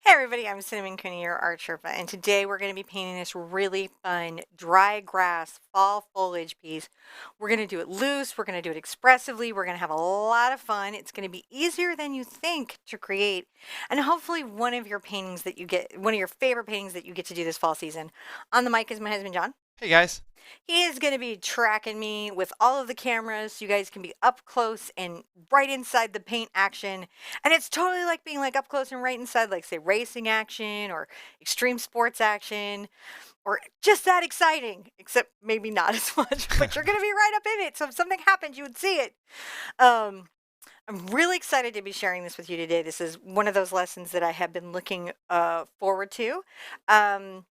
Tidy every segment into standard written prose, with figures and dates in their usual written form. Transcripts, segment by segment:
Hey everybody, I'm Cinnamon Cooney, your Art Sherpa, and today we're going to be painting this really fun dry grass fall foliage piece. We're going to do it loose, we're going to do it expressively, we're going to have a lot of fun. It's going to be easier than you think to create, and hopefully one of your paintings that you get, one of your favorite paintings that you get to do this fall season. On the mic is my husband, John. Hey guys. He is going to be tracking me with all of the cameras so you guys can be up close and right inside the paint action. And it's totally like being like up close and right inside, like say racing action or extreme sports action or just that exciting, except maybe not as much, but you're going to be right up in it. So if something happened, you would see it. Um, I'm really excited to be sharing this with you today. This is one of those lessons that I have been looking forward to. Um,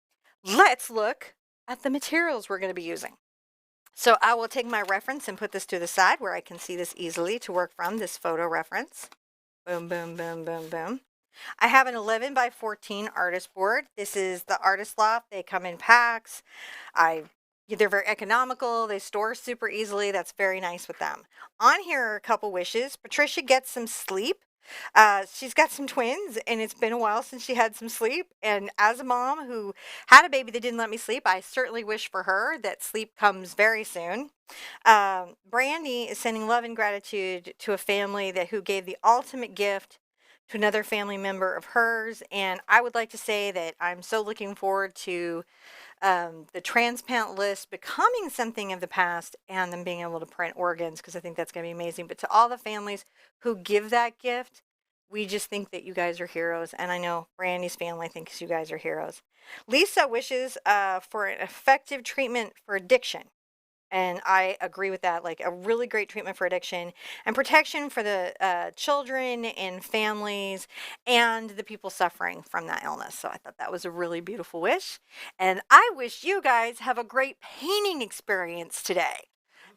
let's look at the materials we're going to be using. So I will take my reference and put this to the side where I can see this easily to work from, this photo reference. Boom, boom, boom, boom, boom. I have an 11 by 14 artist board. This is the Artist Loft. They come in packs. They're very economical. They store super easily. That's very nice with them. On here are a couple wishes. Patricia gets some sleep. She's got some twins, and it's been a while since she had some sleep. And as a mom who had a baby that didn't let me sleep, I certainly wish for her that sleep comes very soon. Brandy is sending love and gratitude to a family who gave the ultimate gift to another family member of hers. And I would like to say that I'm so looking forward to the transplant list becoming something of the past and them being able to print organs, because I think that's going to be amazing. But to all the families who give that gift, we just think that you guys are heroes. And I know Brandy's family thinks you guys are heroes. Lisa wishes for an effective treatment for addiction. And I agree with that, like a really great treatment for addiction and protection for the children and families and the people suffering from that illness. So I thought that was a really beautiful wish. And I wish you guys have a great painting experience today.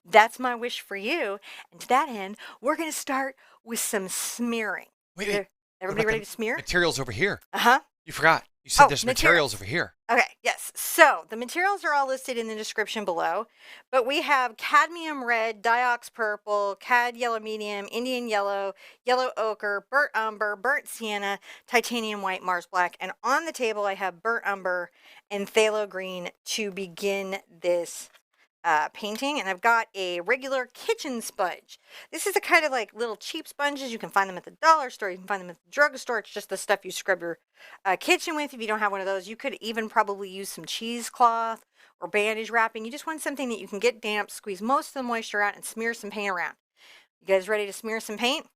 That's my wish for you. And to that end, we're going to start with some smearing. Wait. What Everybody about ready the to smear? materials over here? Uh huh. You forgot. You said Oh, there's materials materials. over here. Okay, yes. So the materials are all listed in the description below, but we have cadmium red, diox purple, cad yellow medium, Indian yellow, yellow ochre, burnt umber, burnt sienna, titanium white, Mars black, and on the table I have burnt umber and phthalo green to begin this painting. And I've got a regular kitchen sponge. This is a kind of like little cheap sponges. You can find them at the dollar store. You can find them at the drugstore. It's just the stuff you scrub your kitchen with. If you don't have one of those, you could even probably use some cheesecloth or bandage wrapping. You just want something that you can get damp, squeeze most of the moisture out, and smear some paint around. You guys ready to smear some paint?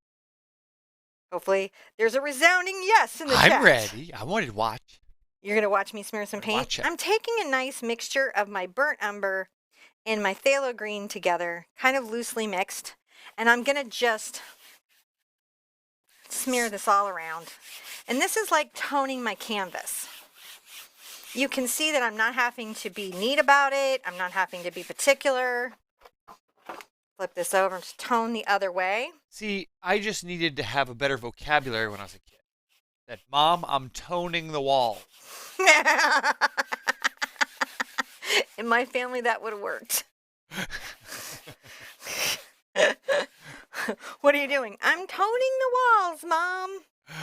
Hopefully there's a resounding yes in the I'm chat. ready. I wanted to watch. You're going to watch me smear I some want to paint? watch it. I'm taking a nice mixture of my burnt umber and my phthalo green together, kind of loosely mixed. And I'm going to just smear this all around. And this is like toning my canvas. You can see that I'm not having to be neat about it. I'm not having to be particular. Flip this over and just tone the other way. See, I just needed to have a better vocabulary when I was a kid. That, Mom, I'm toning the wall. In my family, that would have worked. What are you doing? I'm toning the walls, Mom. So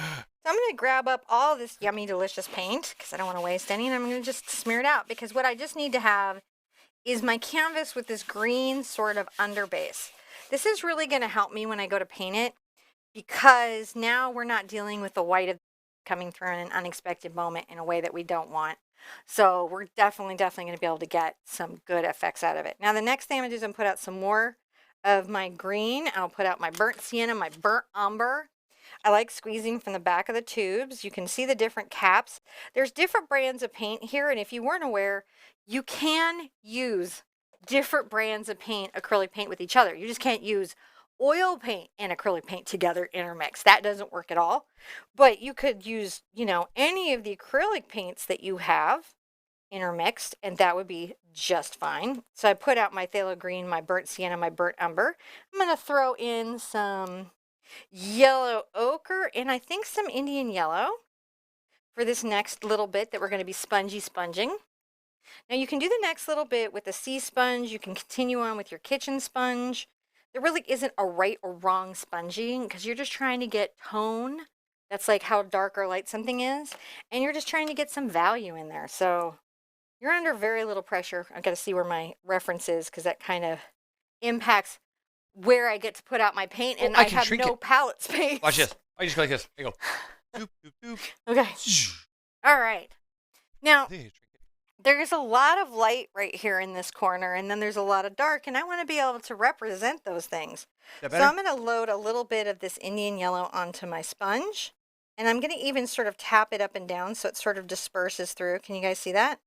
I'm going to grab up all this yummy, delicious paint because I don't want to waste any, and I'm going to just smear it out because what I just need to have is my canvas with this green sort of underbase. This is really going to help me when I go to paint it because now we're not dealing with the white of coming through in an unexpected moment in a way that we don't want. So we're definitely going to be able to get some good effects out of it. Now the next thing I'm going to do is I'm going to put out some more of my green. I'll put out my burnt sienna, my burnt umber. I like squeezing from the back of the tubes. You can see the different caps. There's different brands of paint here, and if you weren't aware, you can use different brands of paint, acrylic paint with each other. You just can't use oil paint and acrylic paint together intermixed. That doesn't work at all. But you could use, any of the acrylic paints that you have intermixed, and that would be just fine. So I put out my phthalo green, my burnt sienna, my burnt umber. I'm going to throw in some yellow ochre and I think some Indian yellow for this next little bit that we're going to be sponging. Now you can do the next little bit with a sea sponge. You can continue on with your kitchen sponge. There really isn't a right or wrong sponging because you're just trying to get tone That's like how dark or light something is. And you're just trying to get some value in there. So you're under very little pressure. I've got to see where my reference is because that kind of impacts where I get to put out my paint, Oh, and I I can have shrink no it. palette Watch space. this. I just go like this. I go. Doop, doop, doop. Okay. Zzz. All right. I Now, think I can shrink it. there's a lot of light right here in this corner, and then there's a lot of dark, and I want to be able to represent those things. Is that So better? I'm going to load a little bit of this Indian yellow onto my sponge, and I'm going to even sort of tap it up and down so it sort of disperses through. Can you guys see that?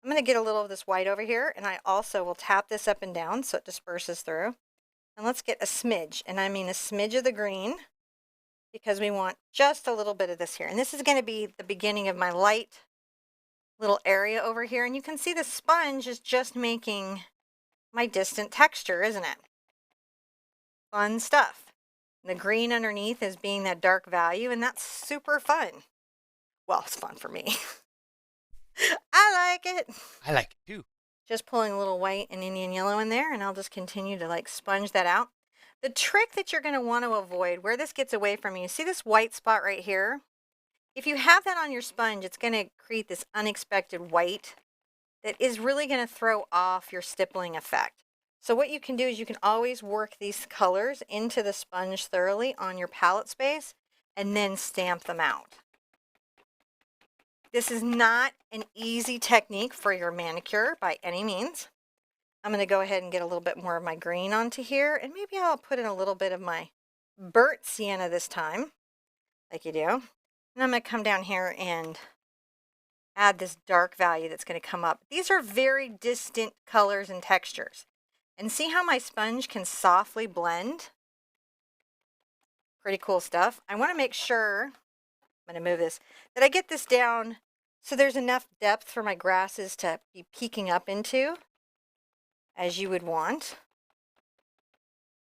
I'm going to get a little of this white over here, and I also will tap this up and down so it disperses through. And let's get a smidge, and I mean a smidge of the green, because we want just a little bit of this here. And this is going to be the beginning of my light little area over here. And you can see the sponge is just making my distant texture, isn't it? Fun stuff. The green underneath is being that dark value, and that's super fun. Well, it's fun for me. I like it. I like it too. Just pulling a little white and Indian yellow in there, and I'll just continue to like sponge that out. The trick that you're going to want to avoid, where this gets away from you, see this white spot right here? If you have that on your sponge, it's going to create this unexpected white that is really going to throw off your stippling effect. So what you can do is you can always work these colors into the sponge thoroughly on your palette space and then stamp them out. This is not an easy technique for your manicure by any means. I'm going to go ahead and get a little bit more of my green onto here, and maybe I'll put in a little bit of my burnt sienna this time, like you do. And I'm going to come down here and add this dark value that's going to come up. These are very distant colors and textures. And see how my sponge can softly blend? Pretty cool stuff. I want to make sure, I'm going to move this, that I get this down so there's enough depth for my grasses to be peeking up into, as you would want.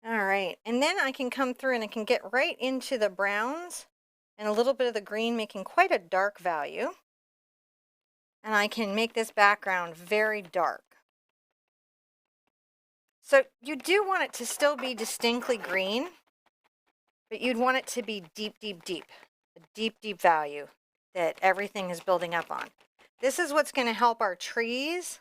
All right, and then I can come through and I can get right into the browns and a little bit of the green, making quite a dark value. And I can make this background very dark. So you do want it to still be distinctly green, but you'd want it to be deep, deep, deep. A deep, deep value that everything is building up on. This is what's going to help our trees,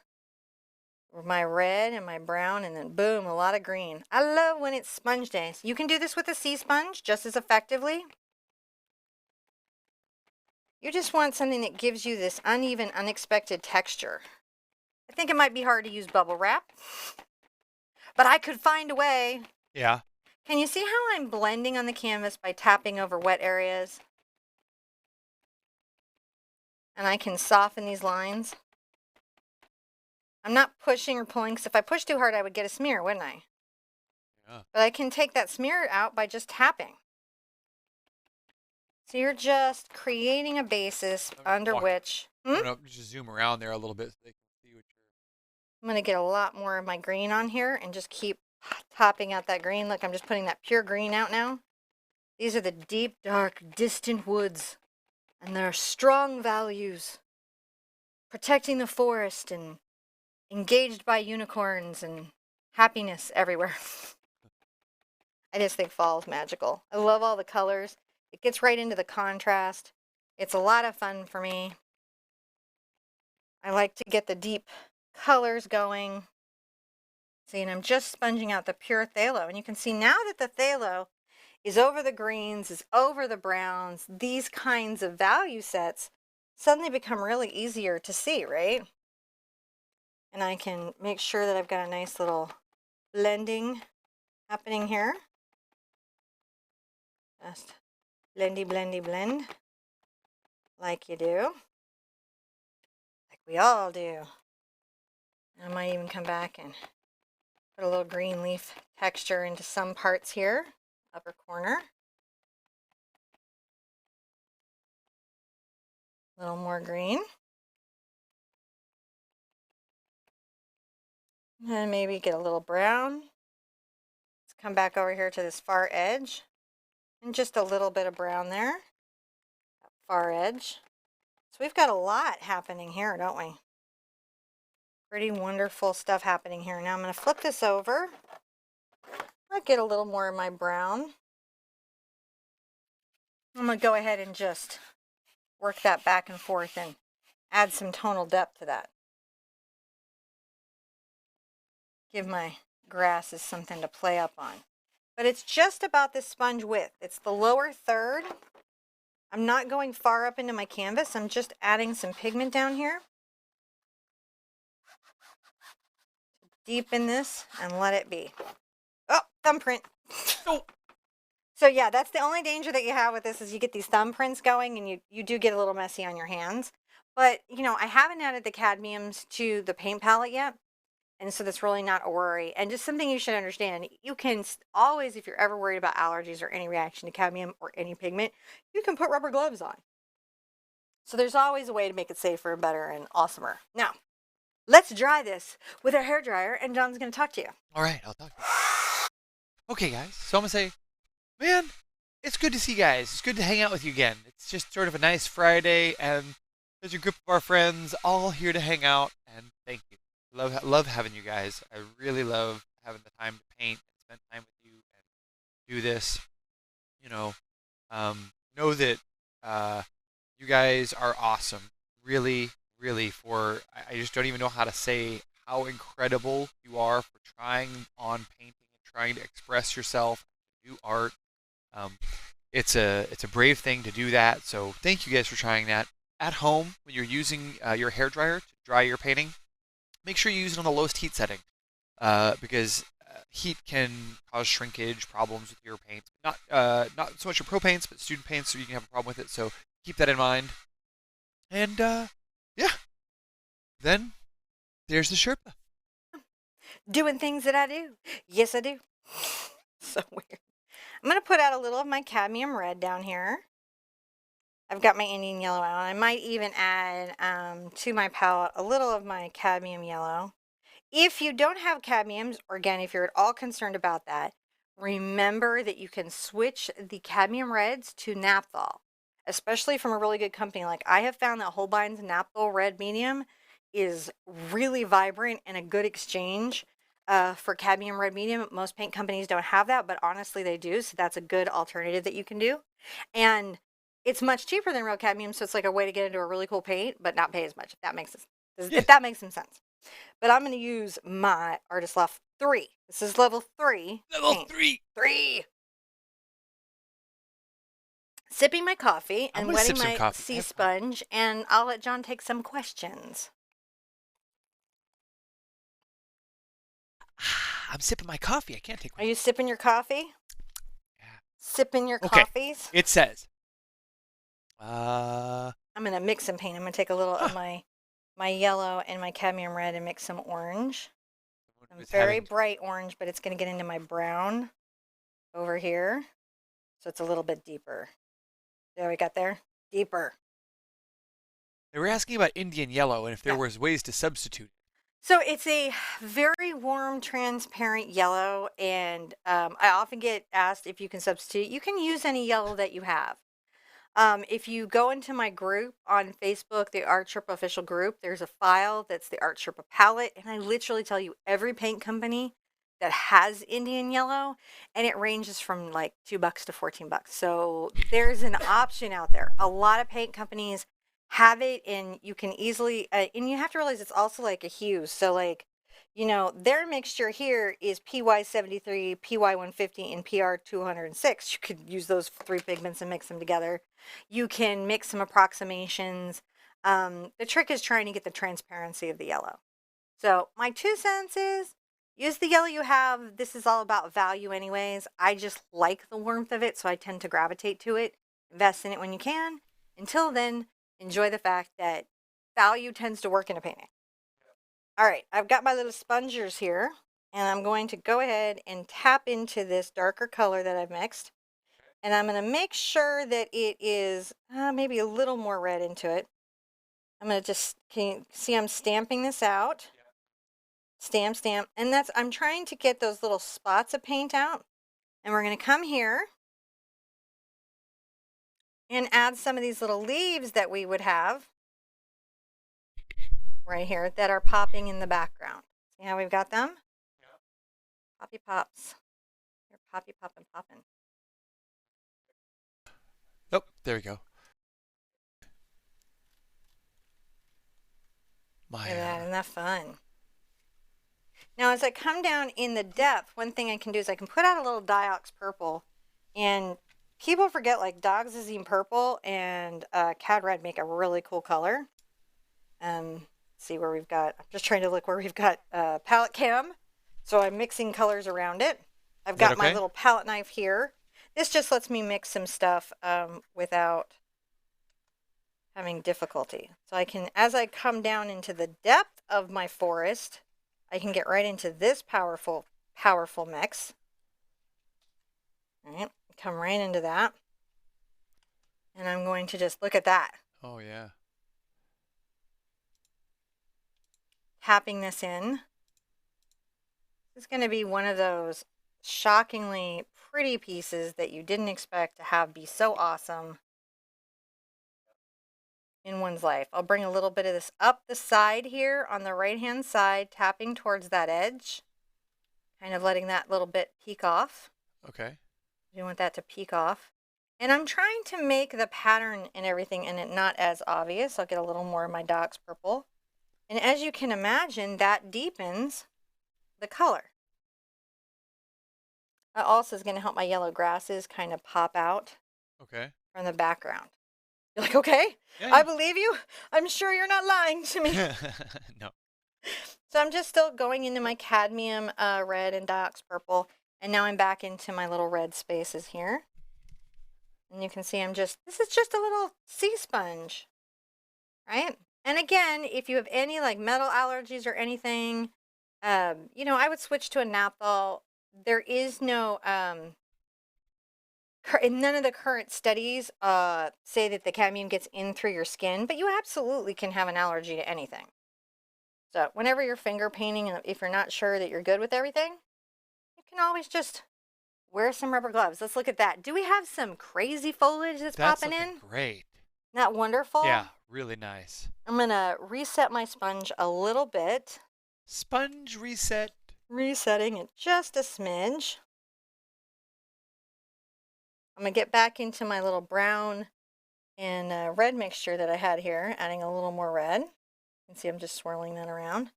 my red and my brown, and then boom, a lot of green. I love when it's sponge days. You can do this with a sea sponge just as effectively. You just want something that gives you this uneven, unexpected texture. I think it might be hard to use bubble wrap, but I could find a way. Yeah. Can you see how I'm blending on the canvas by tapping over wet areas? And I can soften these lines. I'm not pushing or pulling, because if I push too hard, I would get a smear, wouldn't I? Yeah. But I can take that smear out by just tapping. So you're just creating a basis under which... I'm going to just zoom around there a little bit so they can see what you're... I'm going to get a lot more of my green on here and just keep topping out that green. Look, I'm just putting that pure green out now. These are the deep, dark, distant woods, and they're strong values. Protecting the forest and engaged by unicorns and happiness everywhere. I just think fall is magical. I love all the colors. It gets right into the contrast. It's a lot of fun for me. I like to get the deep colors going. See, and I'm just sponging out the pure phthalo. And you can see now that the phthalo is over the greens, is over the browns, these kinds of value sets suddenly become really easier to see, right? And I can make sure that I've got a nice little blending happening here. Just blendy, blendy, blend, like you do. Like we all do. I might even come back and put a little green leaf texture into some parts here, upper corner. A little more green. And maybe get a little brown. Let's come back over here to this far edge. And just a little bit of brown there. That far edge. So we've got a lot happening here, don't we? Pretty wonderful stuff happening here. Now I'm going to flip this over. I'll get a little more of my brown. I'm going to go ahead and just work that back and forth and add some tonal depth to that. Give my grasses something to play up on. But it's just about this sponge width. It's the lower third. I'm not going far up into my canvas. I'm just adding some pigment down here. Deepen this and let it be. Oh, thumbprint. Oh. So yeah, that's the only danger that you have with this is you get these thumbprints going and you do get a little messy on your hands. But, I haven't added the cadmiums to the paint palette yet. And so that's really not a worry. And just something you should understand, you can always, if you're ever worried about allergies or any reaction to cadmium or any pigment, you can put rubber gloves on. So there's always a way to make it safer and better and awesomer. Now, let's dry this with our hairdryer, and John's going to talk to you. All right, I'll talk to you. Okay, guys. So I'm going to say, man, it's good to see you guys. It's good to hang out with you again. It's just sort of a nice Friday, and there's a group of our friends all here to hang out, and thank you. Love having you guys. I really love having the time to paint and spend time with you and do this. You know that you guys are awesome. Really, really. I just don't even know how to say how incredible you are for trying on painting and trying to express yourself, do art. Um, it's a brave thing to do that. So thank you guys for trying that. At home, when you're using your hair dryer to dry your painting, make sure you use it on the lowest heat setting because heat can cause shrinkage problems with your paints. Not so much your pro paints, but student paints, so you can have a problem with it. So keep that in mind. And yeah, then there's the Sherpa. Doing things that I do. Yes, I do. So weird. I'm going to put out a little of my cadmium red down here. I've got my Indian yellow out. I might even add to my palette a little of my cadmium yellow. If you don't have cadmiums, or again, if you're at all concerned about that, remember that you can switch the cadmium reds to naphthol, especially from a really good company. Like I have found that Holbein's naphthol red medium is really vibrant and a good exchange for cadmium red medium. Most paint companies don't have that, but honestly they do. So that's a good alternative that you can do. And it's much cheaper than real cadmium. So it's like a way to get into a really cool paint, but not pay as much, if that makes sense. If that makes some sense. But I'm going to use my Artist Loft 3. This is level 3. Level paint. 3. 3. Sipping my coffee and wetting my sea sponge, and I'll let John take some questions. I'm sipping my coffee. I can't take one. Are you sipping your coffee? Yeah. Sipping your Okay. coffees? It says. I'm going to mix some paint. I'm going to take a little of my yellow and my cadmium red and mix some orange. Some very bright orange, but it's going to get into my brown over here. So it's a little bit deeper. There we got there. Deeper. They were asking about Indian yellow and if there was ways to substitute. So it's a very warm, transparent yellow, and I often get asked if you can substitute. You can use any yellow that you have. If you go into my group on Facebook, the Art Sherpa official group, there's a file that's the Art Sherpa palette, and I literally tell you every paint company that has Indian yellow, and it ranges from like $2 to $14. So there's an option out there. A lot of paint companies have it, and you can easily, and you have to realize it's also like a hue. So like, their mixture here is PY73, PY150, and PR206. You could use those 3 pigments and mix them together. You can mix some approximations. The trick is trying to get the transparency of the yellow. So my 2 cents is use the yellow you have. This is all about value anyways. I just like the warmth of it, so I tend to gravitate to it. Invest in it when you can. Until then, enjoy the fact that value tends to work in a painting. All right, I've got my little spongers here, and I'm going to go ahead and tap into this darker color that I've mixed. And I'm going to make sure that it is maybe a little more red into it. I'm going to just, can you see I'm stamping this out? Stamp, stamp. And I'm trying to get those little spots of paint out. And we're going to come here and add some of these little leaves that we would have right here that are popping in the background. See how we've got them? Yeah. Poppy pops. They're poppy poppin' poppin'. Oh, there we go. Look My at that, isn't that fun? Now, as I come down in the depth, one thing I can do is I can put out a little Diox purple, and people forget like Dioxazine purple and Cad red make a really cool color. See where we've got, I'm just trying to look where we've got palette cam. So I'm mixing colors around it. I've is that got my okay? little palette knife here. This just lets me mix some stuff without having difficulty. So I can, as I come down into the depth of my forest, I can get right into this powerful mix. All right, come right into that. And I'm going to just look at that. Oh yeah. Tapping this in. This is going to be one of those shockingly pretty pieces that you didn't expect to have be so awesome in one's life. I'll bring a little bit of this up the side here on the right hand side, tapping towards that edge, kind of letting that little bit peek off. Okay. You want that to peek off. And I'm trying to make the pattern and everything in it not as obvious. I'll get a little more of my Diox purple. And as you can imagine, that deepens the color. That also is going to help my yellow grasses kind of pop out Okay. from the background. You're like, okay, Yeah, I yeah. believe you. I'm sure you're not lying to me. No. So I'm just still going into my cadmium red and Diox purple. And now I'm back into my little red spaces here. And you can see this is just a little sea sponge, right? And again, if you have any like metal allergies or anything, I would switch to a naphthol. There is no, none of the current studies say that the cadmium gets in through your skin, but you absolutely can have an allergy to anything. So whenever you're finger painting, and if you're not sure that you're good with everything, you can always just wear some rubber gloves. Let's look at that. Do we have some crazy foliage that's That's popping looking in? great. Isn't that wonderful? Yeah, really nice. I'm going to reset my sponge a little bit. Sponge reset. Resetting it just a smidge. I'm going to get back into my little brown and red mixture that I had here, adding a little more red. You can see I'm just swirling that around.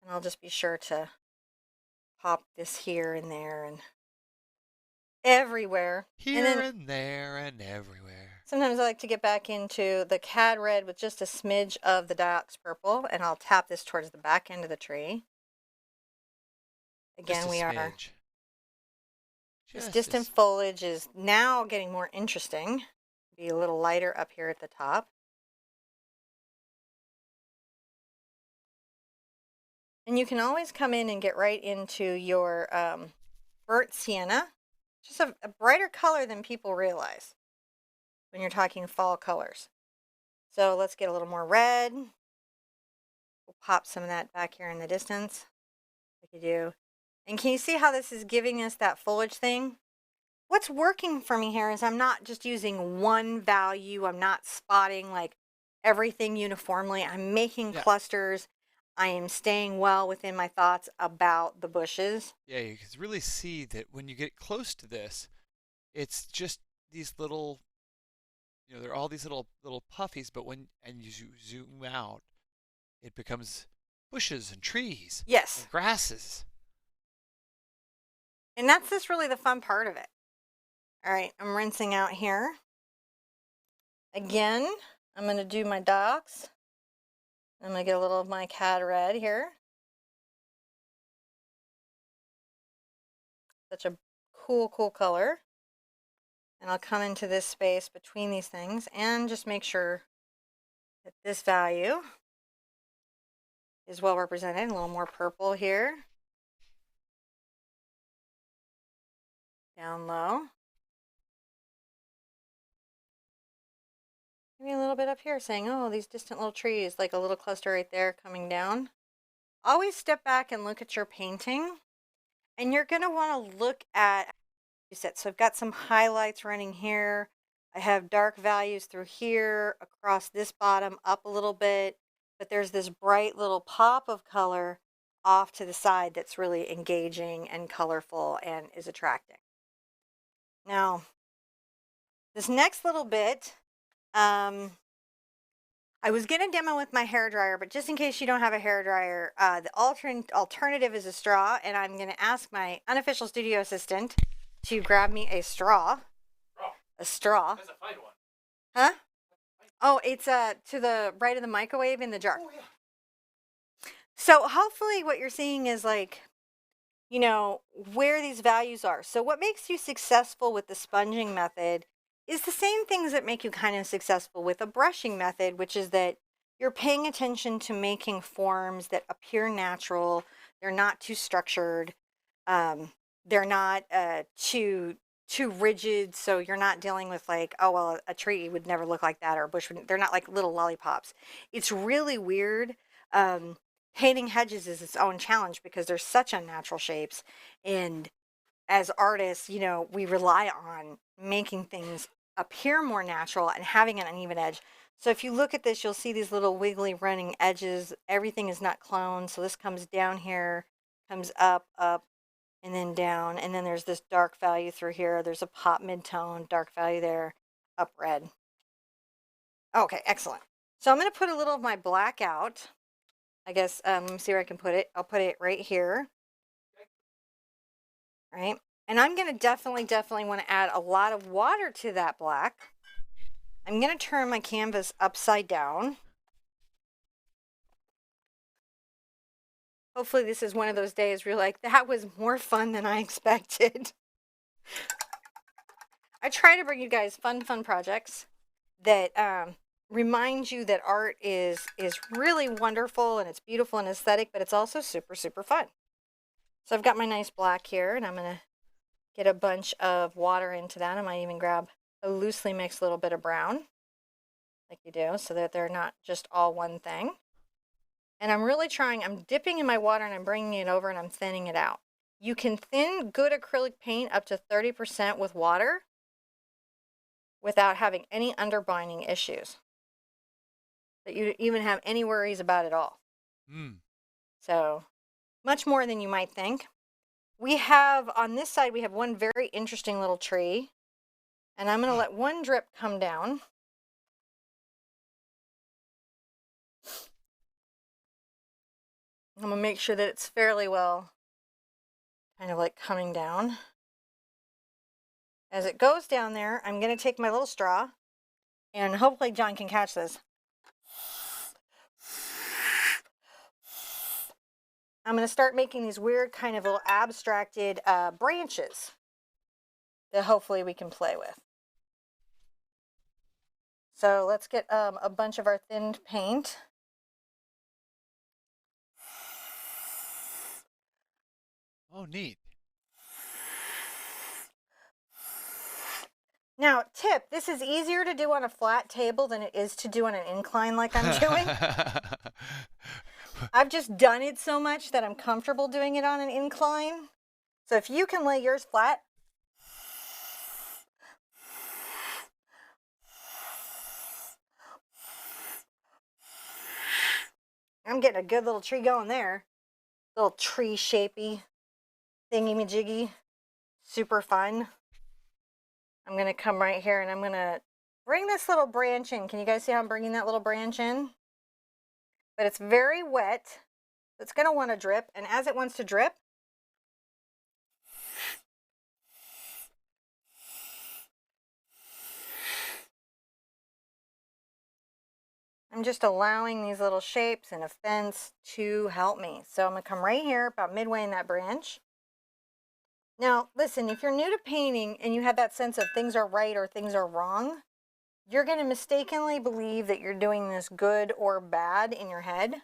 And I'll just be sure to pop this here and there and everywhere. And Here then and there and everywhere. sometimes I like to get back into the Cad red with just a smidge of the Diox purple, and I'll tap this towards the back end of the tree. Just Again, a we are, smidge. this Just a distant foliage is now getting more interesting. Be a little lighter up here at the top. And you can always come in and get right into your burnt sienna. Just a brighter color than people realize when you're talking fall colors. So let's get a little more red. We'll pop some of that back here in the distance, like you do. And can you see how this is giving us that foliage thing? What's working for me here is I'm not just using one value. I'm not spotting like everything uniformly. I'm making Yeah. clusters. I am staying well within my thoughts about the bushes. Yeah, you can really see that when you get close to this, it's just these little, they're all these little puffies, but when and you zoom out, it becomes bushes and trees Yes. and grasses. And that's just really the fun part of it. All right, I'm rinsing out here. Again, I'm going to do my Diox. I'm going to get a little of my Cad red here. Such a cool, cool color. And I'll come into this space between these things and just make sure that this value is well represented. A little more purple here. Down low. Maybe a little bit up here saying, oh, these distant little trees, like a little cluster right there coming down. Always step back and look at your painting. And you're going to want to look at, so I've got some highlights running here. I have dark values through here, across this bottom, up a little bit. But there's this bright little pop of color off to the side that's really engaging and colorful and is attracting. Now, This next little bit, I was going to demo with my hairdryer, but just in case you don't have a hairdryer, the alternative is a straw, and I'm going to ask my unofficial studio assistant to grab me a straw. A straw. That's a fine one. Huh? Oh, it's to the right of the microwave in the jar. Oh, yeah. So hopefully what you're seeing is like, you know, where these values are. So what makes you successful with the sponging method is the same things that make you kind of successful with a brushing method, which is that you're paying attention to making forms that appear natural. They're not too structured. They're not too rigid. So you're not dealing with like, oh, well, a tree would never look like that, or a bush would, they're not like little lollipops. It's really weird. Painting hedges is its own challenge because they're such unnatural shapes. And as artists, you know, we rely on making things appear more natural and having an uneven edge. So if you look at this, you'll see these little wiggly running edges. Everything is not cloned. So this comes down here, comes up, and then down. And then there's this dark value through here. There's a pop mid-tone, dark value there, up red. Okay, excellent. So I'm going to put a little of my black out. I guess, let me see where I can put it. I'll put it right here. Right. And I'm going to definitely want to add a lot of water to that black. I'm going to turn my canvas upside down. Hopefully this is one of those days where you're like, that was more fun than I expected. I try to bring you guys fun projects that remind you that art is really wonderful and it's beautiful and aesthetic, but it's also super fun. So I've got my nice black here, and I'm going to get a bunch of water into that. I might even grab a loosely mixed little bit of brown, like you do, so that they're not just all one thing. And I'm really trying, I'm dipping in my water and I'm bringing it over and I'm thinning it out. You can thin good acrylic paint up to 30% with water without having any underbinding issues that you even have any worries about at all. So much more than you might think. We have, on this side, we have one very interesting little tree. And I'm going to let one drip come down. I'm going to make sure that it's fairly well kind of like coming down. As it goes down there, I'm going to take my little straw, and hopefully John can catch this. I'm going to start making these weird kind of little abstracted branches that hopefully we can play with. So let's get a bunch of our thinned paint. Oh, neat. Now, tip, this is easier to do on a flat table than it is to do on an incline like I'm doing. I've just done it so much that I'm comfortable doing it on an incline. So if you can lay yours flat, I'm getting a good little tree going there. Little tree shapey thingy-majiggy. Super fun. I'm going to come right here and I'm going to bring this little branch in. Can you guys see how I'm bringing that little branch in? But it's very wet. It's going to want to drip. And as it wants to drip, I'm just allowing these little shapes and a fence to help me. So I'm going to come right here about midway in that branch. Now, listen, if you're new to painting and you have that sense of things are right or things are wrong, you're going to mistakenly believe that you're doing this good or bad in your head.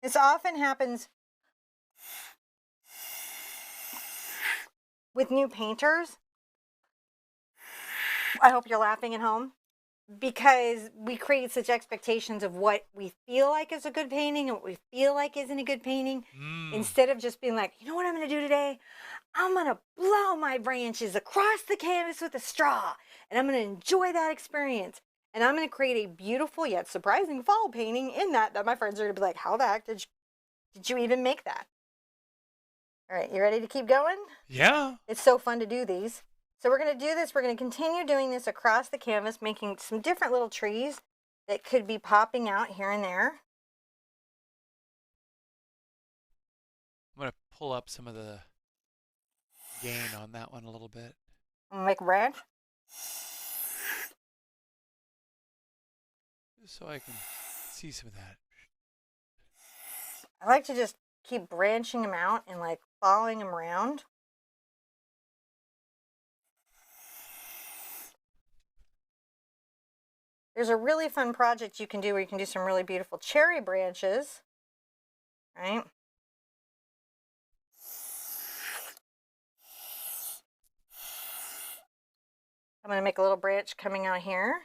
This often happens with new painters. I hope you're laughing at home, because we create such expectations of what we feel like is a good painting and what we feel like isn't a good painting, instead of just being like, you know what I'm going to do today? I'm going to blow my branches across the canvas with a straw, and I'm going to enjoy that experience. And I'm going to create a beautiful yet surprising fall painting in that my friends are going to be like, how the heck did you even make that? All right, you ready to keep going? Yeah. It's so fun to do these. So we're going to do this. We're going to continue doing this across the canvas, making some different little trees that could be popping out here and there. I'm going to pull up some of the gain on that one a little bit. I'm going to make a branch. Just so I can see some of that. I like to just keep branching them out and like following them around. There's a really fun project you can do where you can do some really beautiful cherry branches, right? I'm going to make a little branch coming out here.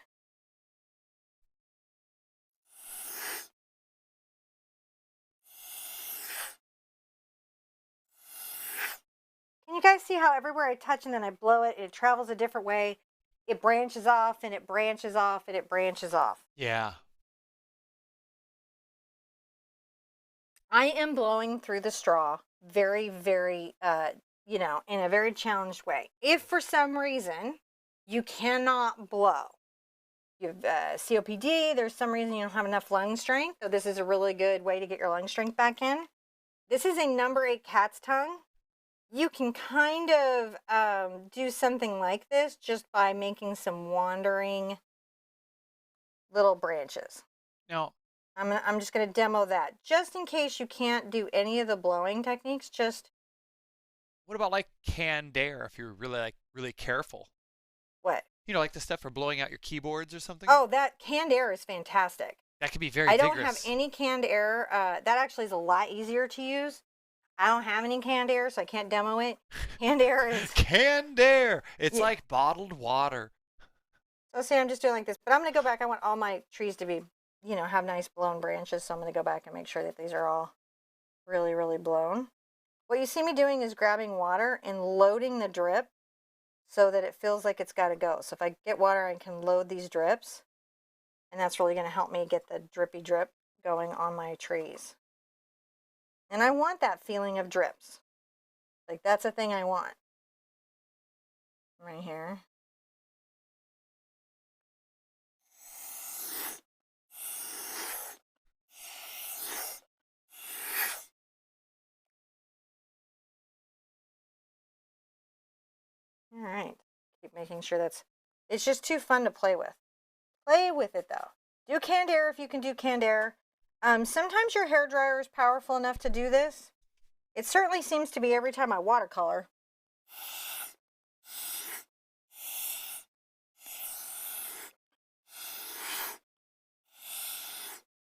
Can you guys see how everywhere I touch and then I blow it, it travels a different way? It branches off and it branches off and it branches off. Yeah. I am blowing through the straw very, very, in a very challenged way. If for some reason you cannot blow, you have COPD, there's some reason you don't have enough lung strength, so this is a really good way to get your lung strength back in. This is a number 8 cat's tongue. You can kind of do something like this just by making some wandering little branches. Now, I'm just going to demo that just in case you can't do any of the blowing techniques. Just what about like canned air if you're really careful? what? Like the stuff for blowing out your keyboards or something? Oh, that canned air is fantastic. That could be very I vigorous. don't have any canned air. That actually is a lot easier to use. I don't have any canned air, so I can't demo it. Canned air is... Canned air! It's like bottled water. So see, I'm just doing like this. But I'm going to go back. I want all my trees to be, have nice blown branches. So I'm going to go back and make sure that these are all really, really blown. What you see me doing is grabbing water and loading the drip so that it feels like it's got to go. So if I get water, I can load these drips. And that's really going to help me get the drippy drip going on my trees. And I want that feeling of drips. Like that's a thing I want. Right here. All right. Keep making sure it's just too fun to play with. Play with it though. Do canned air if you can do canned air. Sometimes your hairdryer is powerful enough to do this. It certainly seems to be every time I watercolor.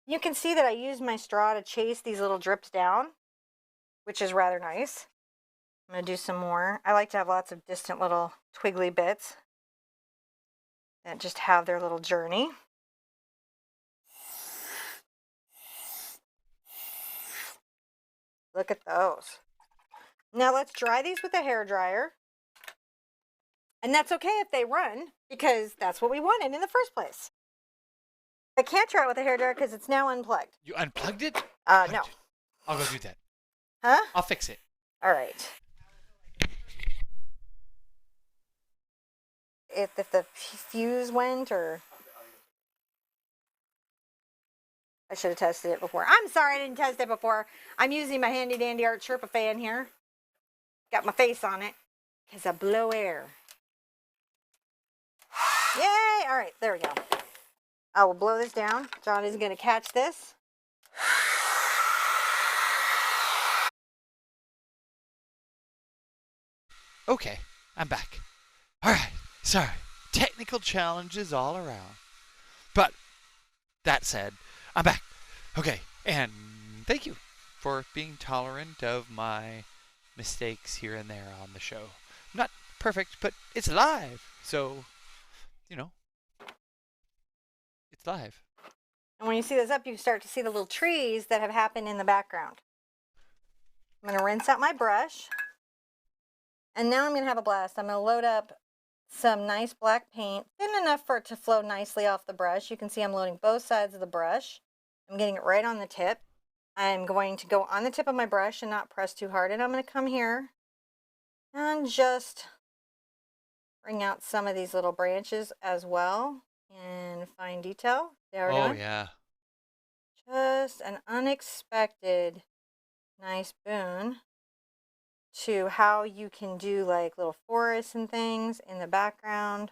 You can see that I use my straw to chase these little drips down, which is rather nice. I'm going to do some more. I like to have lots of distant little twiggly bits that just have their little journey. Look at those. Now let's dry these with a hairdryer. And that's okay if they run, because that's what we wanted in the first place. I can't try it with a hairdryer because it's now unplugged. You unplugged it? No. I'll go do that. Huh? I'll fix it. All right. If the fuse went, or... I should have tested it before. I'm sorry I didn't test it before. I'm using my handy dandy Art Sherpa fan here. Got my face on it because I blow air. Yay! All right, there we go. I will blow this down. John is going to catch this. Okay, I'm back. All right, sorry. Technical challenges all around. But that said, I'm back. Okay, and thank you for being tolerant of my mistakes here and there on the show. Not perfect, but it's live. So, it's live. And when you see this up, you start to see the little trees that have happened in the background. I'm going to rinse out my brush. And now I'm going to have a blast. I'm going to load up some nice black paint, thin enough for it to flow nicely off the brush. You can see I'm loading both sides of the brush. I'm getting it right on the tip. I'm going to go on the tip of my brush and not press too hard. And I'm going to come here and just bring out some of these little branches as well in fine detail. See how we're Oh, doing? yeah. Just an unexpected nice boon to how you can do like little forests and things in the background.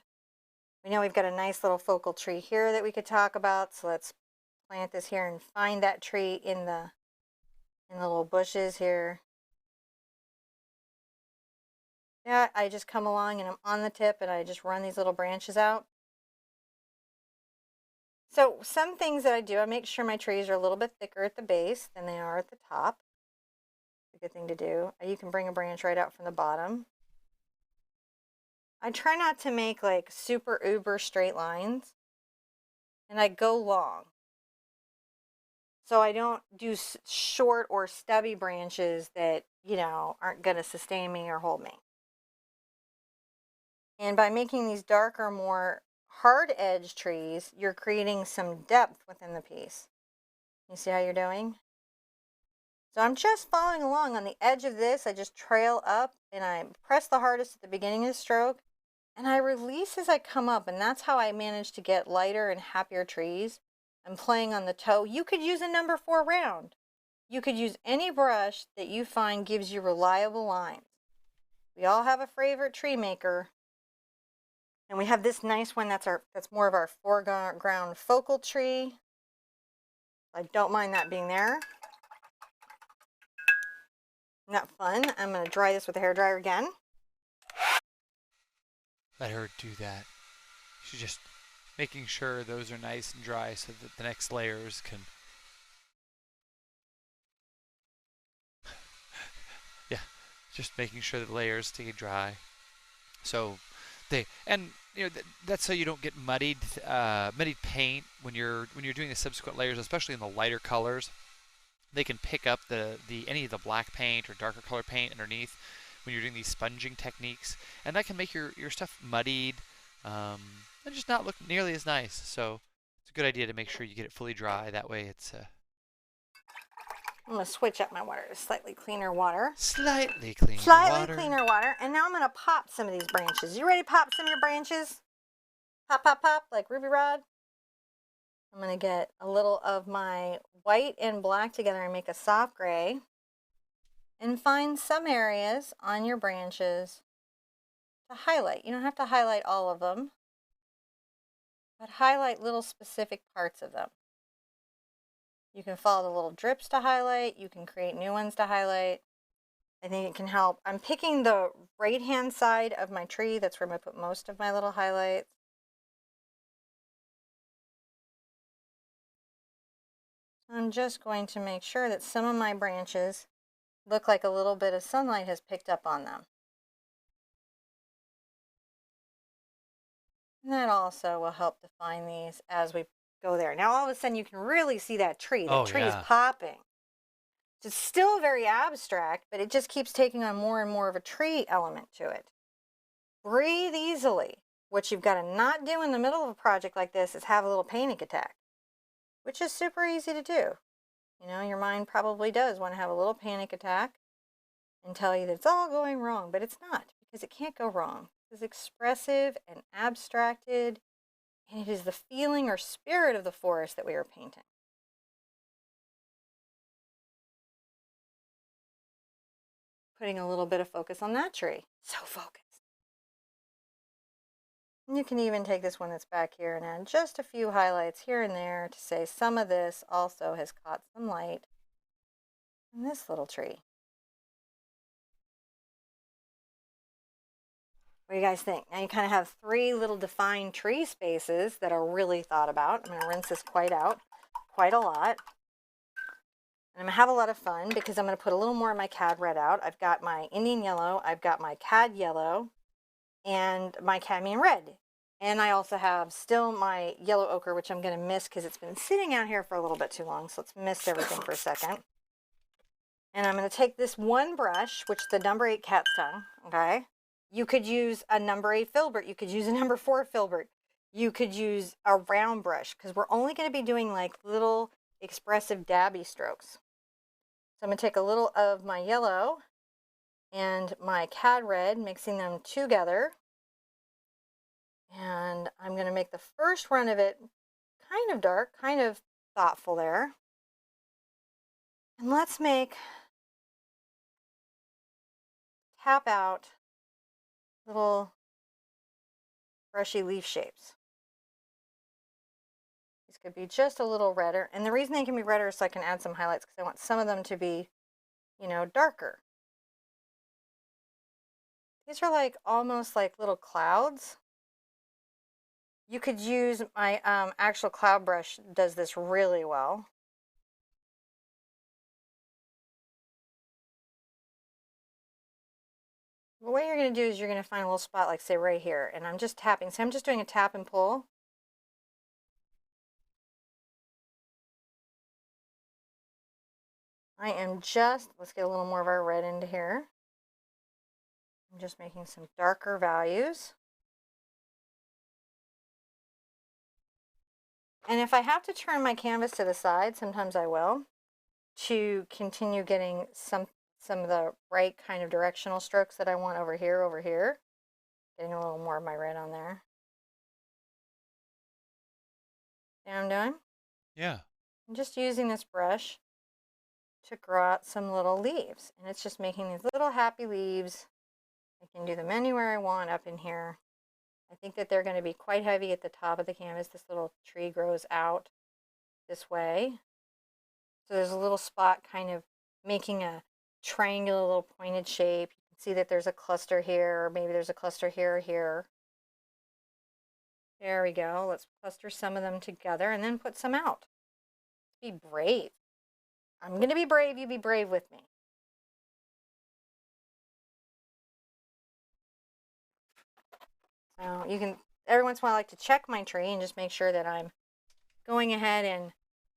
We know we've got a nice little focal tree here that we could talk about. So let's plant this here and find that tree in the little bushes here. Yeah, I just come along and I'm on the tip and I just run these little branches out. So some things that I do, I make sure my trees are a little bit thicker at the base than they are at the top. It's a good thing to do. You can bring a branch right out from the bottom. I try not to make like super uber straight lines, and I go long. So I don't do short or stubby branches that, aren't going to sustain me or hold me. And by making these darker, more hard edge trees, you're creating some depth within the piece. You see how you're doing? So I'm just following along on the edge of this. I just trail up and I press the hardest at the beginning of the stroke and I release as I come up. And that's how I manage to get lighter and happier trees. I'm playing on the toe. You could use a number 4 round. You could use any brush that you find gives you reliable lines. We all have a favorite tree maker. And we have this nice one that's more of our foreground focal tree. I don't mind that being there. Not fun. I'm going to dry this with a hairdryer again. Let her do that. She's just making sure those are nice and dry so that the next layers can. Yeah, just making sure the layers stay dry. So that's so you don't get muddied paint when you're doing the subsequent layers, especially in the lighter colors. They can pick up any of the black paint or darker color paint underneath when you're doing these sponging techniques, and that can make your stuff muddied and just not look nearly as nice. So it's a good idea to make sure you get it fully dry. That way it's I'm going to switch up my water to slightly cleaner water. Slightly cleaner water. And now I'm going to pop some of these branches. You ready to pop some of your branches? Pop, pop, pop, like Ruby Rod. I'm going to get a little of my white and black together and make a soft gray. And find some areas on your branches to highlight. You don't have to highlight all of them, but highlight little specific parts of them. You can follow the little drips to highlight. You can create new ones to highlight. I think it can help. I'm picking the right-hand side of my tree. That's where I'm going to put most of my little highlights. I'm just going to make sure that some of my branches look like a little bit of sunlight has picked up on them. And that also will help define these as we go there. Now all of a sudden you can really see that tree. The tree is popping. It's still very abstract, but it just keeps taking on more and more of a tree element to it. Breathe easily. What you've got to not do in the middle of a project like this is have a little panic attack, which is super easy to do. Your mind probably does want to have a little panic attack and tell you that it's all going wrong, but it's not, because it can't go wrong. It's expressive and abstracted, and it is the feeling or spirit of the forest that we are painting. Putting a little bit of focus on that tree. So focused. And you can even take this one that's back here and add just a few highlights here and there to say some of this also has caught some light in this little tree. What do you guys think? Now you kind of have 3 little defined tree spaces that are really thought about. I'm going to rinse this quite a lot. And I'm going to have a lot of fun because I'm going to put a little more of my cad red out. I've got my Indian yellow, I've got my cad yellow, and my cadmium red. And I also have still my yellow ochre, which I'm going to mist because it's been sitting out here for a little bit too long. So let's mist everything for a second. And I'm going to take this one brush, which is the number 8 cat's tongue, okay? You could use a number 8 filbert. You could use a number 4 filbert. You could use a round brush because we're only going to be doing like little expressive dabby strokes. So I'm going to take a little of my yellow and my cad red, mixing them together. And I'm going to make the first run of it kind of dark, kind of thoughtful there. And let's tap out little brushy leaf shapes. These could be just a little redder. And the reason they can be redder is so I can add some highlights, because I want some of them to be, darker. These are like almost like little clouds. You could use my actual cloud brush, does this really well. What you're going to do is you're going to find a little spot, like say right here, and I'm just tapping. So I'm just doing a tap and pull. Let's get a little more of our red into here. I'm just making some darker values. And if I have to turn my canvas to the side, sometimes I will, to continue getting some of the right kind of directional strokes that I want over here. Getting a little more of my red on there. See what I'm doing? Yeah. I'm just using this brush to grow out some little leaves. And it's just making these little happy leaves. I can do them anywhere I want up in here. I think that they're going to be quite heavy at the top of the canvas. This little tree grows out this way. So there's a little spot kind of making a triangular little pointed shape. You can see that there's a cluster here, or maybe there's a cluster here or here. There we go. Let's cluster some of them together and then put some out. Be brave. I'm going to be brave. You be brave with me. So you can, every once in a while, I like to check my tree and just make sure that I'm going ahead and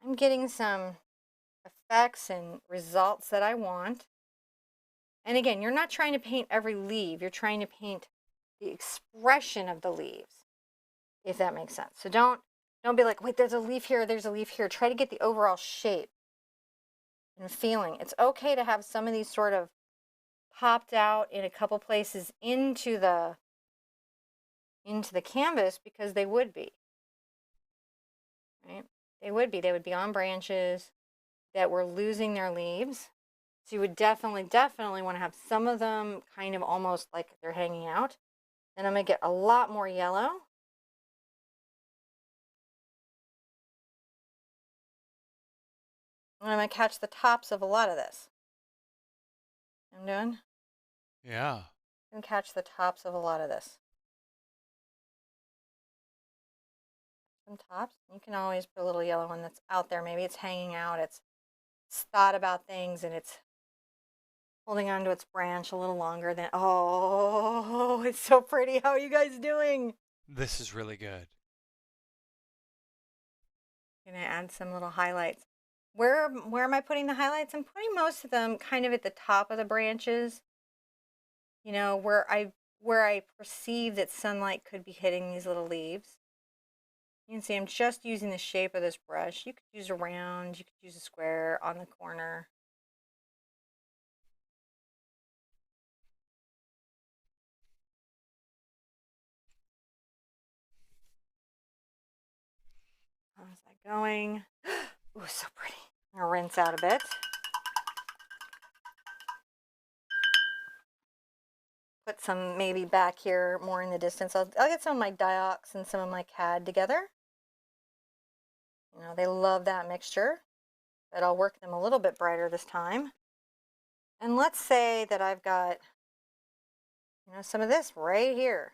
I'm getting some effects and results that I want. And again, you're not trying to paint every leaf. You're trying to paint the expression of the leaves, if that makes sense. So don't be like, wait, there's a leaf here, there's a leaf here. Try to get the overall shape and feeling. It's okay to have some of these sort of popped out in a couple places into the canvas, because they would be, right? They would be on branches that were losing their leaves. So you would definitely want to have some of them kind of almost like they're hanging out. Then I'm going to get a lot more yellow. And I'm going to catch the tops of a lot of this. I'm doing? Yeah. And catch the tops of a lot of this. Some tops. You can always put a little yellow one that's out there. Maybe it's hanging out. It's thought about things and it's holding onto its branch a little longer than, oh, it's so pretty. How are you guys doing? This is really good. I'm going to add some little highlights. Where am I putting the highlights? I'm putting most of them kind of at the top of the branches. Where I perceive that sunlight could be hitting these little leaves. You can see I'm just using the shape of this brush. You could use a round, you could use a square on the corner. How's that going? Ooh, so pretty. I'm gonna rinse out a bit. Put some maybe back here more in the distance. I'll get some of my diox and some of my cad together. They love that mixture, but I'll work them a little bit brighter this time. And let's say that I've got, some of this right here.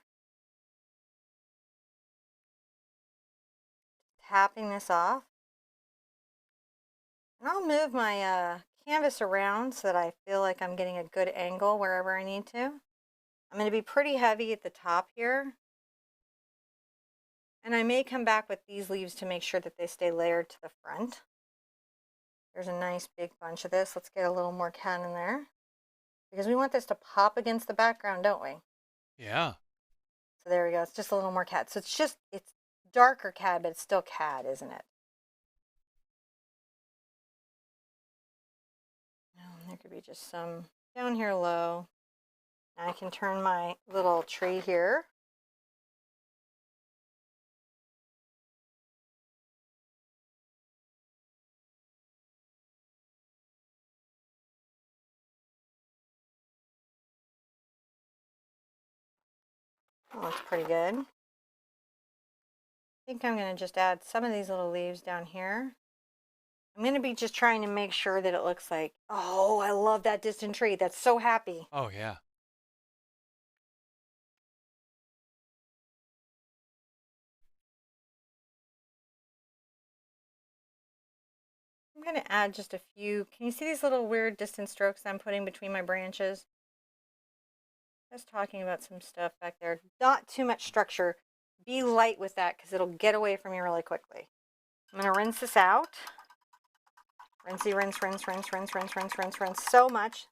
Tapping this off. And I'll move my canvas around so that I feel like I'm getting a good angle wherever I need to. I'm going to be pretty heavy at the top here. And I may come back with these leaves to make sure that they stay layered to the front. There's a nice big bunch of this. Let's get a little more cad in there, because we want this to pop against the background, don't we? Yeah. So there we go. It's just a little more cad. So it's darker cad, but it's still cad, isn't it? could be just some down here low. I can turn my little tree here. That looks pretty good. I think I'm going to just add some of these little leaves down here. I'm going to be just trying to make sure that it looks like, oh, I love that distant tree. That's so happy. Oh, yeah. I'm going to add just a few. Can you see these little weird distant strokes I'm putting between my branches? Just talking about some stuff back there. Not too much structure. Be light with that because it'll get away from you really quickly. I'm going to rinse this out. Rinsey, rinse, rinse, rinse, rinse, rinse, rinse, rinse, rinse. So much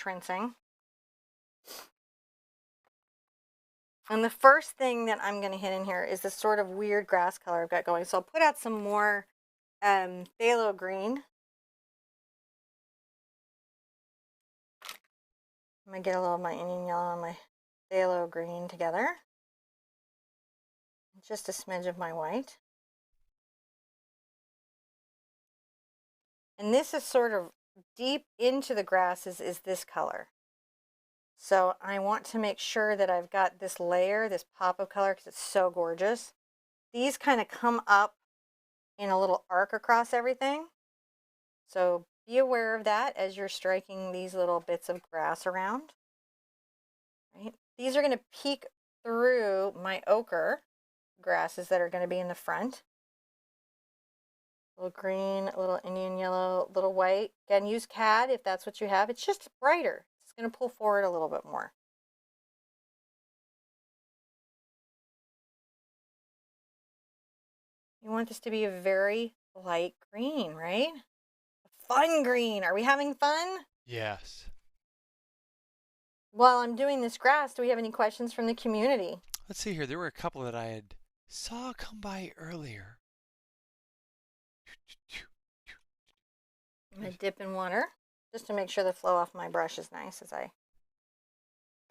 rinsing. And the first thing that I'm going to hit in here is this sort of weird grass color I've got going. So I'll put out some more phthalo green. I'm going to get a little of my Indian yellow and my phthalo green together. Just a smidge of my white. And this is sort of deep into the grasses is this color. So I want to make sure that I've got this layer, this pop of color, because it's so gorgeous. These kind of come up in a little arc across everything. So be aware of that as you're striking these little bits of grass around. Right? These are going to peek through my ochre grasses that are going to be in the front. A little green, a little Indian yellow, a little white. Again, use CAD if that's what you have. It's just brighter. It's going to pull forward a little bit more. You want this to be a very light green, right? A fun green. Are we having fun? Yes. While I'm doing this grass, do we have any questions from the community? Let's see here. There were a couple that I had saw come by earlier. I'm going to dip in water just to make sure the flow off my brush is nice as I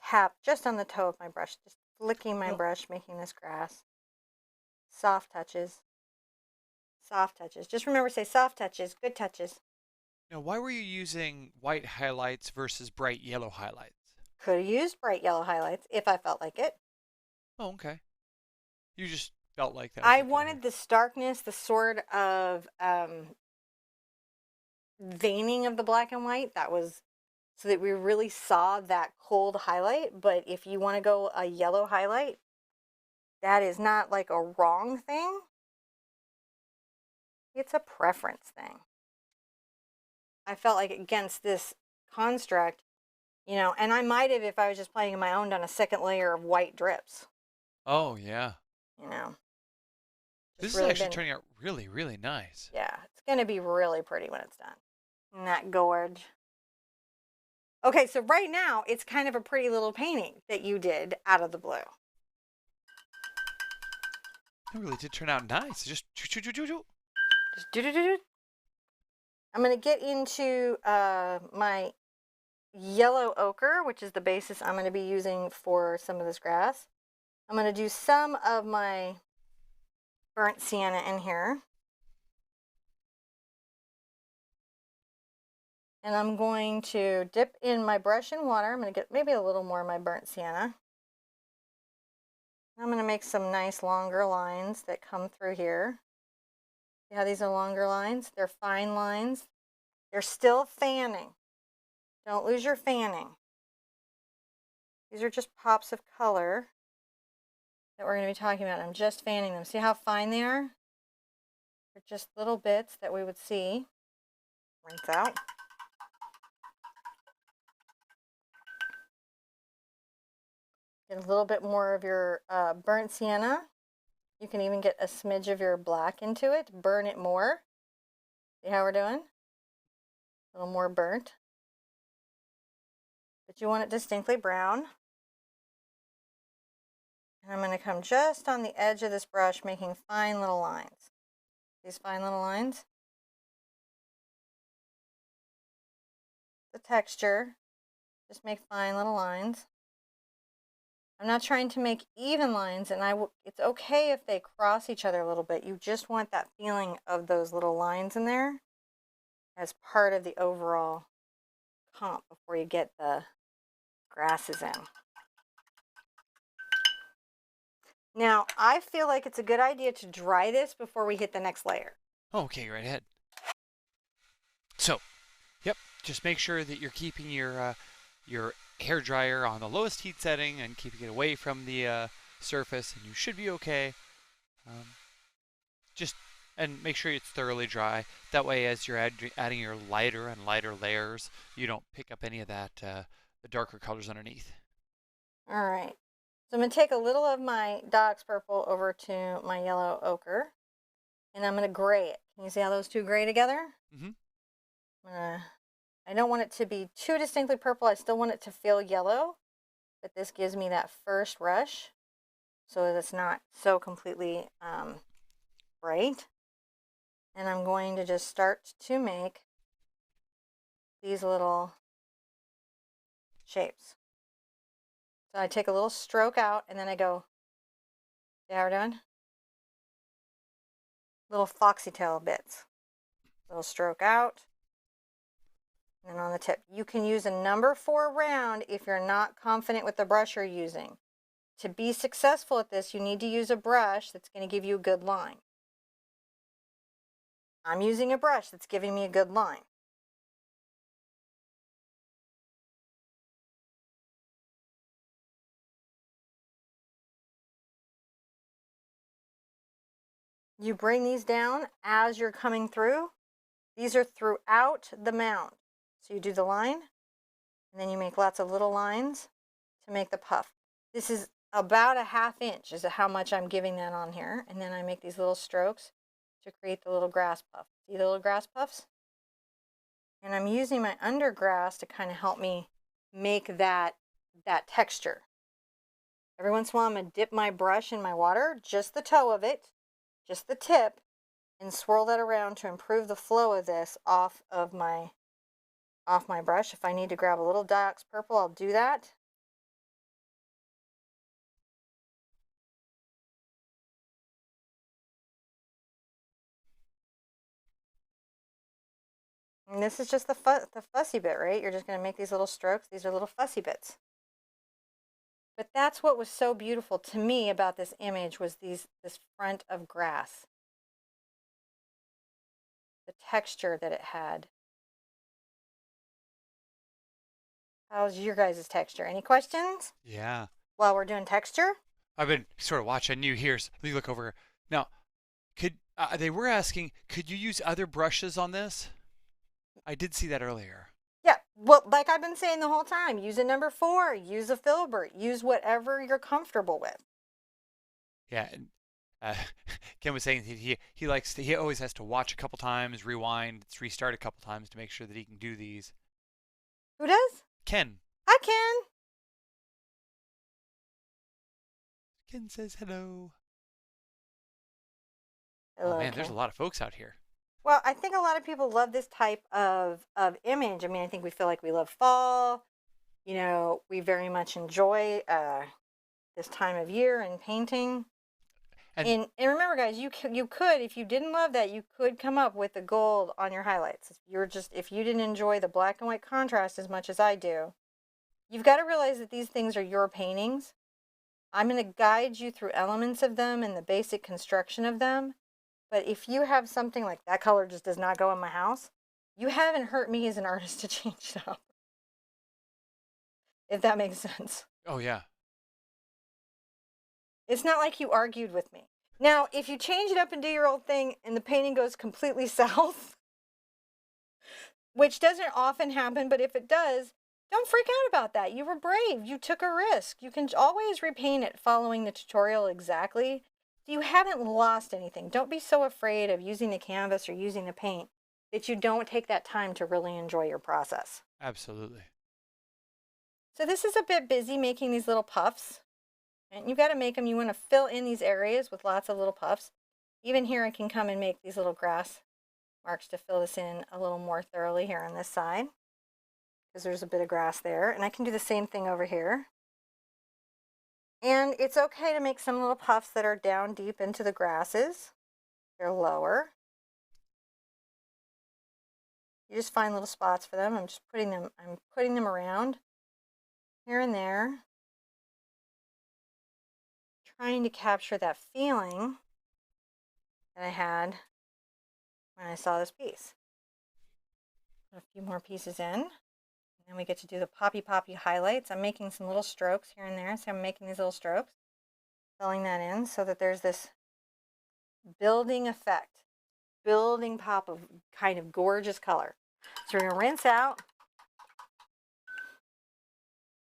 tap just on the toe of my brush, just flicking my brush, making this grass. Soft touches. Soft touches. Just remember to say soft touches, good touches. Now, why were you using white highlights versus bright yellow highlights? Could have used bright yellow highlights if I felt like it. Oh, okay. You just felt like that. I wanted the starkness, the sort of veining of the black and white. That was so that we really saw that cold highlight. But if you want to go a yellow highlight, that is not like a wrong thing. It's a preference thing. I felt like against this construct, you know, and I might have, if I was just playing on my own, done a second layer of white drips. Oh, yeah. You know. This is really actually turning out really, really nice. Yeah, it's going to be really pretty when it's done. Isn't that gorge? Okay, so right now, it's kind of a pretty little painting that you did out of the blue. It really did turn out nice. Just do. I'm going to get into my yellow ochre, which is the basis I'm going to be using for some of this grass. I'm going to do some of my burnt sienna in here. And I'm going to dip in my brush in water. I'm going to get maybe a little more of my burnt sienna. I'm going to make some nice longer lines that come through here. See how these are longer lines? They're fine lines. They're still fanning. Don't lose your fanning. These are just pops of color that we're going to be talking about. I'm just fanning them. See how fine they are? They're just little bits that we would see. Rinse out. Get a little bit more of your burnt sienna. You can even get a smidge of your black into it. Burn it more. See how we're doing? A little more burnt. But you want it distinctly brown. And I'm going to come just on the edge of this brush, making fine little lines. These fine little lines. the texture. Just make fine little lines. I'm not trying to make even lines, and it's okay if they cross each other a little bit. You just want that feeling of those little lines in there as part of the overall comp before you get the grasses in. Now, I feel like it's a good idea to dry this before we hit the next layer. Okay, right ahead. So, yep, just make sure that you're keeping your hair dryer on the lowest heat setting and keeping it away from the surface, and you should be okay. Um, just and make sure it's thoroughly dry. That way, as you're adding your lighter and lighter layers, you don't pick up any of that the darker colors underneath. All right. So I'm going to take a little of my Dox purple over to my yellow ochre, and I'm going to gray it. Can you see how those two gray together? Mm-hmm. I don't want it to be too distinctly purple. I still want it to feel yellow, but this gives me that first rush so that it's not so completely bright. And I'm going to just start to make these little shapes. So I take a little stroke out and then I go, see how we're doing? Little foxy tail bits. Little stroke out. And on the tip, you can use a number 4 round if you're not confident with the brush you're using. To be successful at this, you need to use a brush that's going to give you a good line. I'm using a brush that's giving me a good line. You bring these down as you're coming through. These are throughout the mound. So you do the line, and then you make lots of little lines to make the puff. This is about a 1/2 inch is how much I'm giving that on here. And then I make these little strokes to create the little grass puff. See the little grass puffs? And I'm using my undergrass to kind of help me make that texture. Every once in a while, I'm going to dip my brush in my water, just the toe of it, just the tip, and swirl that around to improve the flow of this off my brush. If I need to grab a little Dox purple, I'll do that. And this is just the fussy bit, right? You're just going to make these little strokes. These are little fussy bits. But that's what was so beautiful to me about this image was this front of grass. The texture that it had. How's your guys' texture? Any questions Yeah. while we're doing texture? I've been sort of watching you here. So let me look over. Now, could they were asking, could you use other brushes on this? I did see that earlier. Yeah, well, like I've been saying the whole time, use a number 4, use a filbert, use whatever you're comfortable with. Yeah. And, Ken was saying he always has to watch a couple times, rewind, restart a couple times to make sure that he can do these. Who does? Ken. I can. Ken says hello. Oh Hello, man, there's a Ken. lot of folks out here. Well, I think a lot of people love this type of image. I mean, I think we feel like we love fall. You know, we very much enjoy this time of year and painting. And And remember, guys, you could, if you didn't love that, you could come up with the gold on your highlights. If you didn't enjoy the black and white contrast as much as I do, you've got to realize that these things are your paintings. I'm going to guide you through elements of them and the basic construction of them. But if you have something like that color just does not go in my house, you haven't hurt me as an artist to change it up. If that makes sense. oh yeah. It's not like you argued with me. Now, if you change it up and do your old thing and the painting goes completely south, which doesn't often happen, but if it does, don't freak out about that. You were brave. You took a risk. You can always repaint it following the tutorial exactly. You haven't lost anything. Don't be so afraid of using the canvas or using the paint that you don't take that time to really enjoy your process. Absolutely. So this is a bit busy making these little puffs. And you've got to make them. You want to fill in these areas with lots of little puffs. Even here I can come and make these little grass marks to fill this in a little more thoroughly here on this side. because there's a bit of grass there. And I can do the same thing over here. And it's okay to make some little puffs that are down deep into the grasses. They're lower. You just find little spots for them. I'm putting them around here and there, trying to capture that feeling that I had when I saw this piece. Put a few more pieces in, and then we get to do the poppy highlights. I'm making some little strokes here and there, so I'm making these little strokes, filling that in so that there's this building effect, building pop of kind of gorgeous color. So we're gonna rinse out,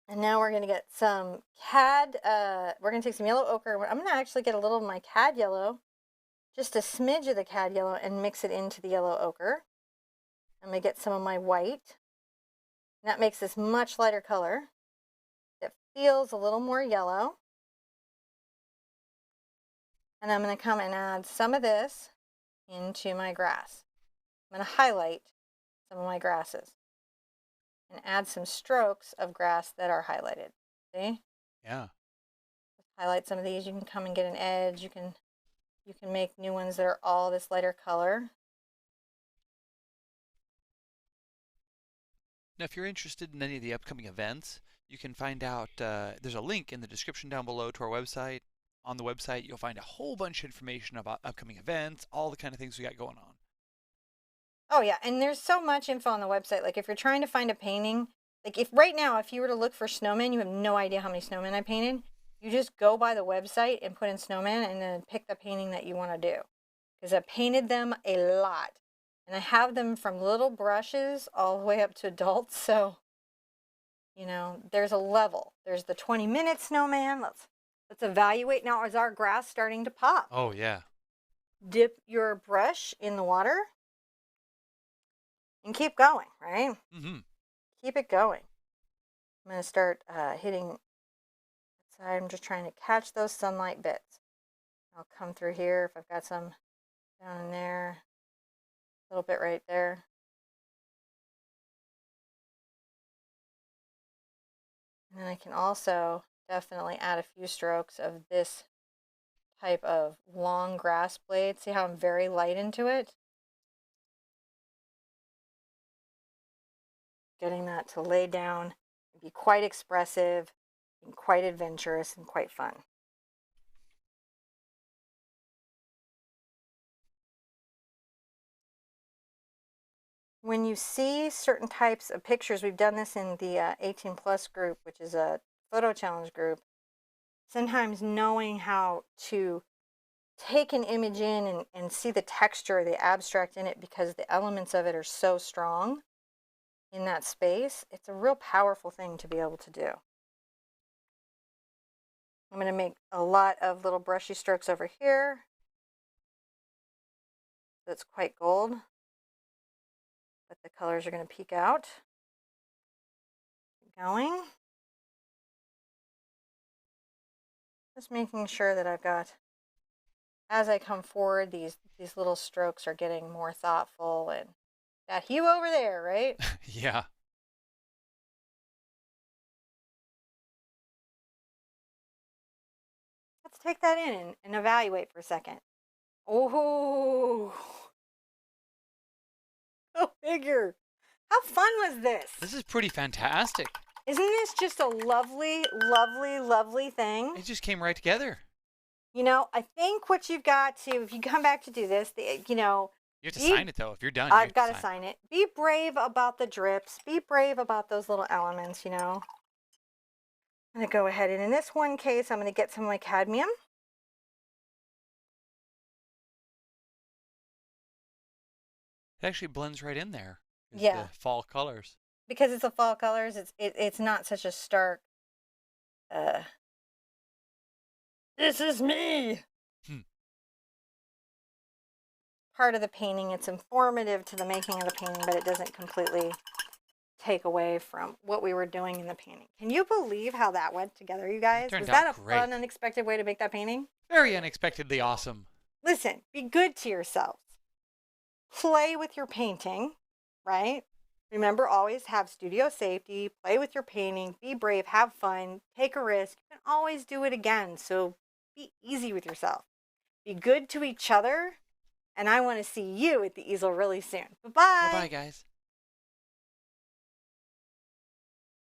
and now we're gonna get some cad, we're gonna take some yellow ochre. I'm gonna actually get a little of my cad yellow, just a smidge of the cad yellow, and mix it into the yellow ochre. I'm gonna get some of my white. And that makes this much lighter color. It feels a little more yellow. And I'm gonna come and add some of this into my grass. I'm gonna highlight some of my grasses and add some strokes of grass that are highlighted. See? Yeah. Highlight some of these. You can come and get an edge. You can make new ones that are all this lighter color. Now, if you're interested in any of the upcoming events, you can find out, there's a link in the description down below to our website. On the website, you'll find a whole bunch of information about upcoming events, all the kind of things we got going on. Oh yeah, and there's so much info on the website. Like if you're trying to find a painting, like if right now, if you were to look for snowmen, you have no idea how many snowmen I painted. You just go by the website and put in snowman and then pick the painting that you want to do. Because I painted them a lot. And I have them from little brushes all the way up to adults. So, you know, there's a level. There's the 20-minute snowman. Let's evaluate. Now, is our grass starting to pop? Oh, yeah. Dip your brush in the water and keep going, right? Mm-hmm. Keep it going. I'm going to start hitting. So I'm just trying to catch those sunlight bits. I'll come through here if I've got some down in there. A little bit right there. And then I can also definitely add a few strokes of this type of long grass blade. See how I'm very light into it? Getting that to lay down and be quite expressive and quite adventurous and quite fun. When you see certain types of pictures, we've done this in the 18 plus group, which is a photo challenge group, sometimes knowing how to take an image in and see the texture, the abstract in it, because the elements of it are so strong in that space, it's a real powerful thing to be able to do. I'm going to make a lot of little brushy strokes over here. That's quite gold, but the colors are going to peek out. Keep going. Just making sure that I've got, as I come forward, these little strokes are getting more thoughtful. And that hue over there, right? Yeah. Let's take that in and evaluate for a second. Oh, go figure. How fun was this? This is pretty fantastic. Isn't this just a lovely, lovely, lovely thing? It just came right together. You know, I think what you've got to, if you come back to do this, you know, You have to sign it, though. If you're done, I've got to sign it. Be brave about the drips. Be brave about those little elements, you know. I'm going to go ahead and in this one case, I'm going to get some of my cadmium. It actually blends right in there. Yeah. The fall colors. Because it's a fall colors, it's not such a stark, this is me. Part of the painting. It's informative to the making of the painting, but it doesn't completely take away from what we were doing in the painting. Can you believe how that went together, you guys? Was that a fun, unexpected way to make that painting? Very unexpectedly awesome. Listen, be good to yourselves. Play with your painting, right? Remember, always have studio safety, play with your painting, be brave, have fun, take a risk. You can always do it again. So be easy with yourself. Be good to each other. And I want to see you at the easel really soon. Bye Bye bye, bye. guys.